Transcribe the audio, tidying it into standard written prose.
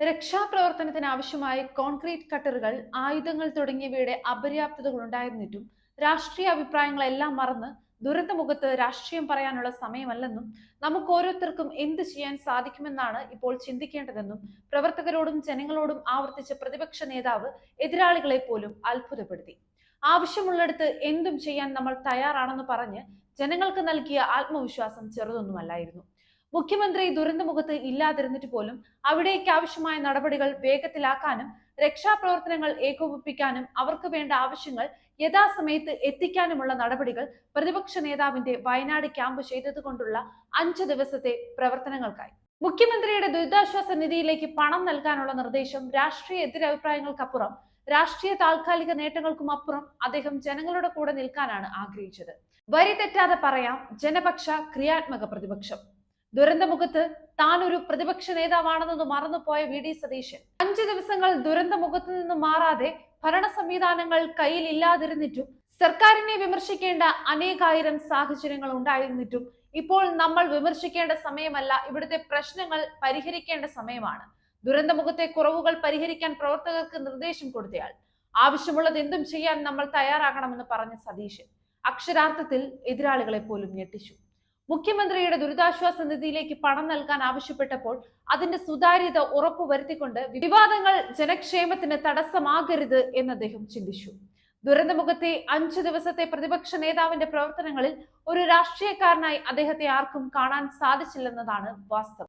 രക്ഷാപ്രവർത്തനത്തിന് ആവശ്യമായ കോൺക്രീറ്റ് കട്ടറുകൾ, ആയുധങ്ങൾ തുടങ്ങിയവയുടെ അപര്യാപ്തതകൾ ഉണ്ടായിരുന്നിട്ടും രാഷ്ട്രീയ അഭിപ്രായങ്ങളെല്ലാം മറന്ന് ദുരന്തമുഖത്ത് രാഷ്ട്രീയം പറയാനുള്ള സമയമല്ലെന്നും നമുക്ക് ഓരോരുത്തർക്കും എന്ത് ചെയ്യാൻ സാധിക്കുമെന്നാണ് ഇപ്പോൾ ചിന്തിക്കേണ്ടതെന്നും പ്രവർത്തകരോടും ജനങ്ങളോടും ആവർത്തിച്ച പ്രതിപക്ഷ നേതാവ് എതിരാളികളെ പോലും അത്ഭുതപ്പെടുത്തി. ആവശ്യമുള്ളിടത്ത് എന്തും ചെയ്യാൻ നമ്മൾ തയ്യാറാണെന്ന് പറഞ്ഞ് ജനങ്ങൾക്ക് നൽകിയ ആത്മവിശ്വാസം ചെറുതൊന്നുമല്ലായിരുന്നു. മുഖ്യമന്ത്രി ദുരന്തമുഖത്ത് ഇല്ലാതിരുന്നിട്ട് പോലും അവിടേക്ക് ആവശ്യമായ നടപടികൾ വേഗത്തിലാക്കാനും രക്ഷാപ്രവർത്തനങ്ങൾ ഏകോപിപ്പിക്കാനും അവർക്ക് വേണ്ട ആവശ്യങ്ങൾ യഥാസമയത്ത് എത്തിക്കാനുമുള്ള നടപടികൾ പ്രതിപക്ഷ നേതാവിന്റെ വയനാട് ക്യാമ്പ് ചെയ്തതുകൊണ്ടുള്ള 5 ദിവസത്തെ പ്രവർത്തനങ്ങൾക്കായി. മുഖ്യമന്ത്രിയുടെ ദുരിതാശ്വാസ നിധിയിലേക്ക് പണം നൽകാനുള്ള നിർദ്ദേശം രാഷ്ട്രീയ എതിരഭിപ്രായങ്ങൾക്കപ്പുറം, രാഷ്ട്രീയ താൽക്കാലിക നേട്ടങ്ങൾക്കും അപ്പുറം അദ്ദേഹം ജനങ്ങളുടെ കൂടെ നിൽക്കാനാണ് ആഗ്രഹിച്ചത്. വരി തെറ്റാതെ പറയാം, ജനപക്ഷ ക്രിയാത്മക പ്രതിപക്ഷം. ദുരന്തമുഖത്ത് താൻ ഒരു പ്രതിപക്ഷ നേതാവാണെന്ന് മറന്നുപോയ വി.ഡി. സതീശൻ 5 ദിവസങ്ങൾ ദുരന്തമുഖത്ത് നിന്ന് മാറാതെ ഭരണ സംവിധാനങ്ങൾ കയ്യിൽ ഇല്ലാതിരുന്നിട്ടും സർക്കാരിനെ വിമർശിക്കേണ്ട അനേകായിരം സാഹചര്യങ്ങൾ ഉണ്ടായിരുന്നിട്ടും ഇപ്പോൾ നമ്മൾ വിമർശിക്കേണ്ട സമയമല്ല, ഇവിടുത്തെ പ്രശ്നങ്ങൾ പരിഹരിക്കേണ്ട സമയമാണ്. ദുരന്തമുഖത്തെ കുറവുകൾ പരിഹരിക്കാൻ പ്രവർത്തകർക്ക് നിർദ്ദേശം കൊടുത്തയാൾ, ആവശ്യമുള്ളത് എന്തും ചെയ്യാൻ നമ്മൾ തയ്യാറാകണമെന്ന് പറഞ്ഞ സതീശൻ അക്ഷരാർത്ഥത്തിൽ എതിരാളികളെ പോലും ഞെട്ടിച്ചു. മുഖ്യമന്ത്രിയുടെ ദുരിതാശ്വാസ നിധിയിലേക്ക് പണം നൽകാൻ ആവശ്യപ്പെട്ടപ്പോൾ അതിന്റെ സുതാര്യത ഉറപ്പുവരുത്തിക്കൊണ്ട് വിവാദങ്ങൾ ജനക്ഷേമത്തിന് തടസ്സമാകരുത് എന്ന് അദ്ദേഹം ചിന്തിച്ചു. ദുരന്തമുഖത്തെ 5 ദിവസത്തെ പ്രതിപക്ഷ നേതാവിന്റെ പ്രവർത്തനങ്ങളിൽ ഒരു രാഷ്ട്രീയക്കാരനായി അദ്ദേഹത്തെ ആർക്കും കാണാൻ സാധിച്ചില്ലെന്നതാണ് വാസ്തവം.